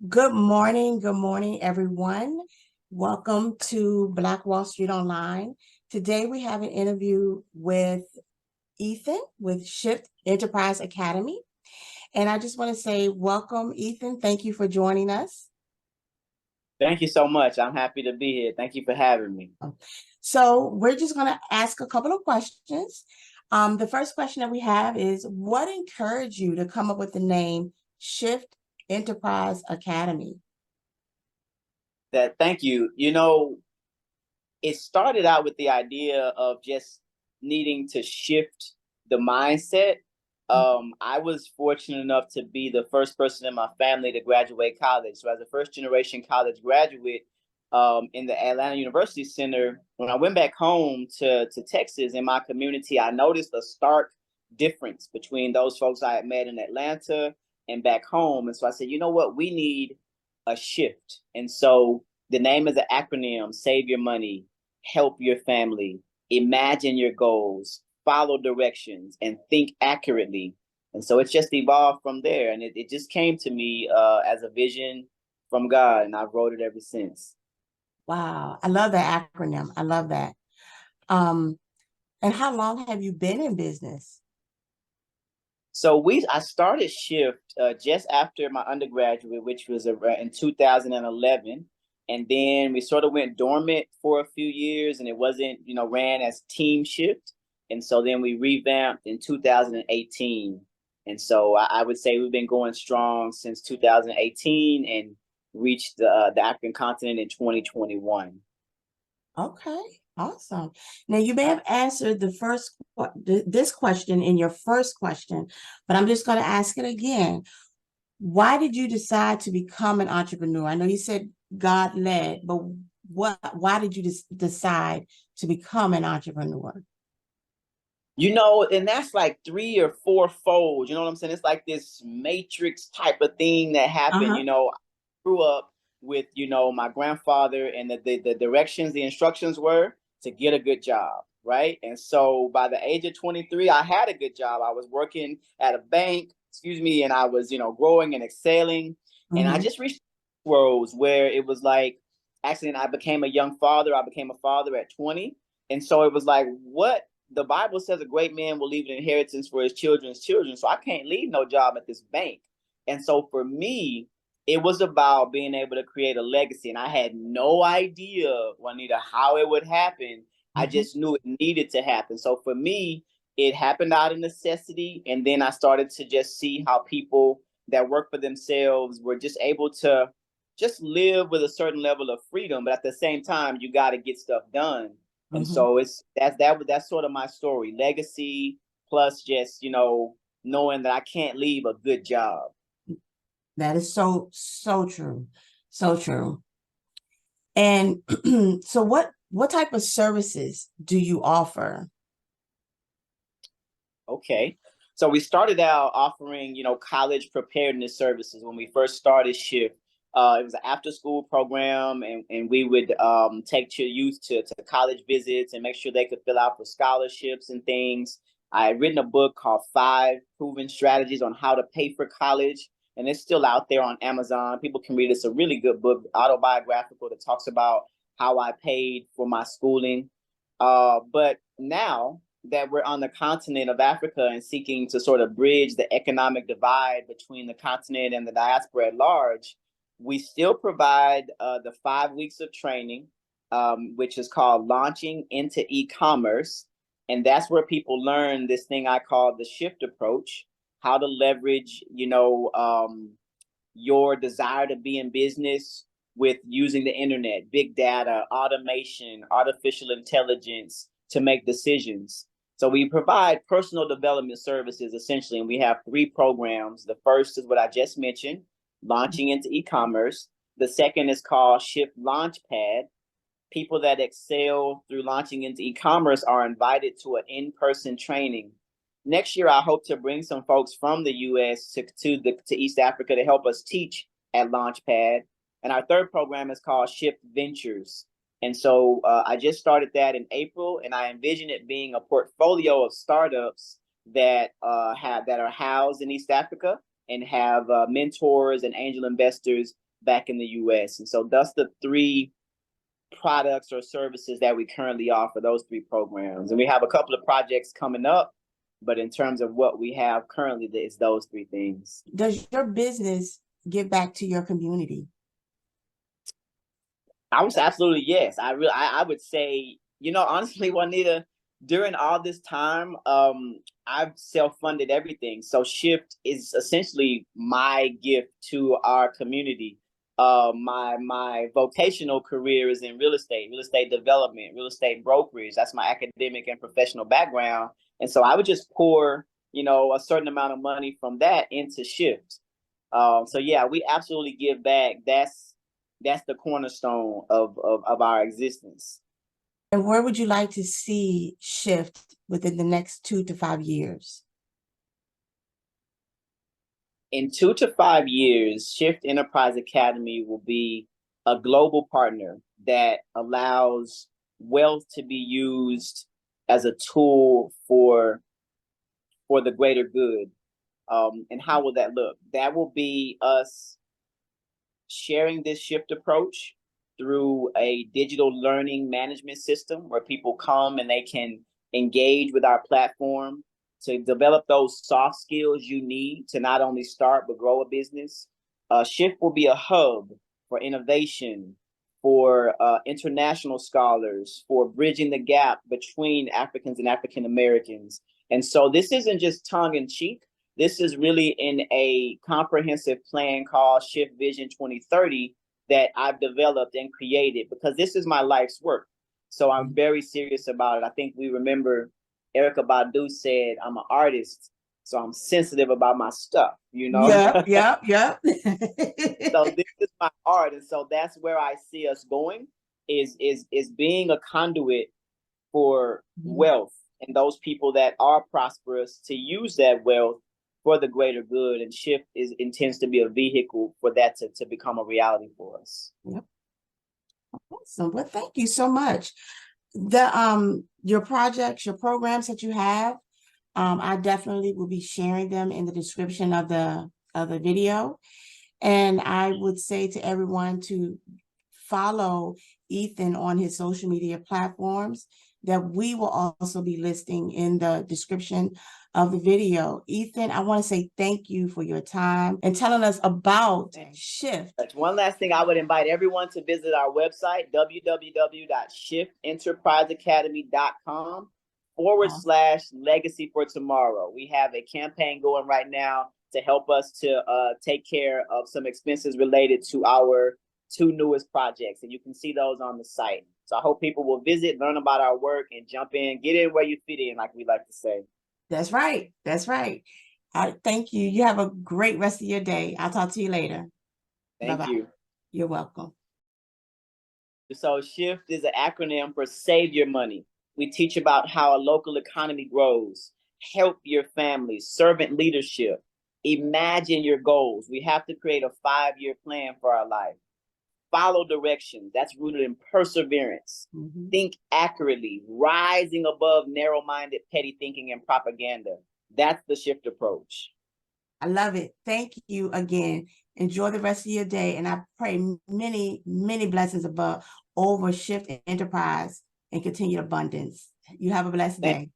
Good morning, everyone. Welcome to Black Wall Street Online. Today we have an interview with Ethan with Shift Enterprise Academy. And I just want to say welcome, Ethan. Thank you for joining us. Thank you so much. I'm happy to be here. Thank you for having me. So we're just going to ask a couple of questions. The first question that we have is, what encouraged you to come up with the name Shift Enterprise Academy? Thank you. It started out with the idea of just needing to shift the mindset. I was fortunate enough to be the first person in my family to graduate college. So as a first generation college graduate in the Atlanta University Center, when I went back home to Texas in my community, I noticed a stark difference between those folks I had met in Atlanta and back home. And so I said, you know what, we need a shift. And so the name is an acronym: Save Your Money, Help Your Family, Imagine Your Goals, Follow Directions, and Think Accurately. And so it's just evolved from there. And it just came to me as a vision from God, and I've wrote it ever since. Wow, I love that acronym. I love that. Um, and how long have you been in business? So I started Shift just after my undergraduate, which was in 2011. And then we sort of went dormant for a few years, and it wasn't, ran as Team Shift. And so then we revamped in 2018. And so I would say we've been going strong since 2018 and reached the African continent in 2021. Okay, awesome. Now you may have answered this question in your first question, but I'm just going to ask it again. Why did you decide to become an entrepreneur? I know you said God led, but why did you decide to become an entrepreneur? And that's like three or four fold. You know what I'm saying? It's like this matrix type of thing that happened. Uh-huh. I grew up with, my grandfather, and the directions, the instructions were to get a good job. Right. And so by the age of 23, I had a good job. I was working at a bank, and I was, growing and excelling. And I Mm-hmm. just reached worlds where it was like, actually, I became a young father. I became a father at 20. And so it was like, what? The Bible says a great man will leave an inheritance for his children's children. So I can't leave no job at this bank. And so for me, it was about being able to create a legacy. And I had no idea, Juanita, how it would happen. I Mm-hmm. just knew it needed to happen. So for me, it happened out of necessity. And then I started to just see how people that work for themselves were just able to just live with a certain level of freedom. But at the same time, you got to get stuff done. And Mm-hmm. so that's sort of my story: legacy plus just knowing that I can't leave a good job. That is so true. So true. And so what type of services do you offer? Okay, so we started out offering college preparedness services when we first started Shift. It was an after school program, and we would take your youth to college visits and make sure they could fill out for scholarships and things. I had written a book called Five Proven Strategies on How to Pay for College, and it's still out there on Amazon. People can read it. It's a really good book, autobiographical, that talks about how I paid for my schooling. But now that we're on the continent of Africa and seeking to sort of bridge the economic divide between the continent and the diaspora at large, we still provide the 5 weeks of training, which is called Launching into E-commerce. And that's where people learn this thing I call the shift approach: how to leverage, your desire to be in business with using the internet, big data, automation, artificial intelligence to make decisions. So we provide personal development services essentially, and we have three programs. The first is what I just mentioned, launching into e-commerce. The second is called Shift Launchpad. People that excel through launching into e-commerce are invited to an in-person training. Next year, I hope to bring some folks from the U.S. to East Africa to help us teach at Launchpad. And our third program is called Shift Ventures. And so I just started that in April, and I envision it being a portfolio of startups that are housed in East Africa and have mentors and angel investors back in the US. And so that's the three products or services that we currently offer, those three programs. And we have a couple of projects coming up, but in terms of what we have currently, it's those three things. Does your business give back to your community? I would say absolutely yes. I would say, honestly, Juanita, during all this time, I've self-funded everything. So Shift is essentially my gift to our community. My vocational career is in real estate development, real estate brokerage. That's my academic and professional background. And so I would just pour, a certain amount of money from that into Shift. So yeah, we absolutely give back. That's the cornerstone of our existence. And where would you like to see Shift within the next 2 to 5 years? In 2 to 5 years, Shift Enterprise Academy will be a global partner that allows wealth to be used as a tool for the greater good. And how will that look? That will be us sharing this Shift approach through a digital learning management system where people come and they can engage with our platform to develop those soft skills you need to not only start but grow a business. Shift will be a hub for innovation, for international scholars, for bridging the gap between Africans and African Americans. And so this isn't just tongue in cheek. This is really in a comprehensive plan called Shift Vision 2030 that I've developed and created because this is my life's work. So I'm very serious about it. I think we remember Erykah Badu said, I'm an artist, so I'm sensitive about my stuff, Yeah. So this is my art. And so that's where I see us going is being a conduit for wealth and those people that are prosperous to use that wealth for the greater good. And Shift intends to be a vehicle for that to become a reality for us. Yep. Awesome. Well, thank you so much. Your projects, your programs that you have, I definitely will be sharing them in the description of the video. And I would say to everyone to follow Ethan on his social media platforms that we will also be listing in the description of the video. Ethan, I want to say thank you for your time and telling us about Shift. One last thing, I would invite everyone to visit our website, www.shiftenterpriseacademy.com/legacy for tomorrow. We have a campaign going right now to help us to take care of some expenses related to our 2 newest projects. And you can see those on the site. So I hope people will visit, learn about our work, and jump in, get in where you fit in, like we like to say. That's right. That's right. Thank you. You have a great rest of your day. I'll talk to you later. Thank you. You're welcome. So Shift is an acronym for Save Your Money. We teach about how a local economy grows, help your family, servant leadership, imagine your goals. We have to create a 5-year plan for our life. Follow directions. That's rooted in perseverance. Think accurately, rising above narrow-minded petty thinking and propaganda. That's the Shift approach. I love it. Thank you again. Enjoy the rest of your day. And I pray many, many blessings over Shift Enterprise and continued abundance. You have a blessed day.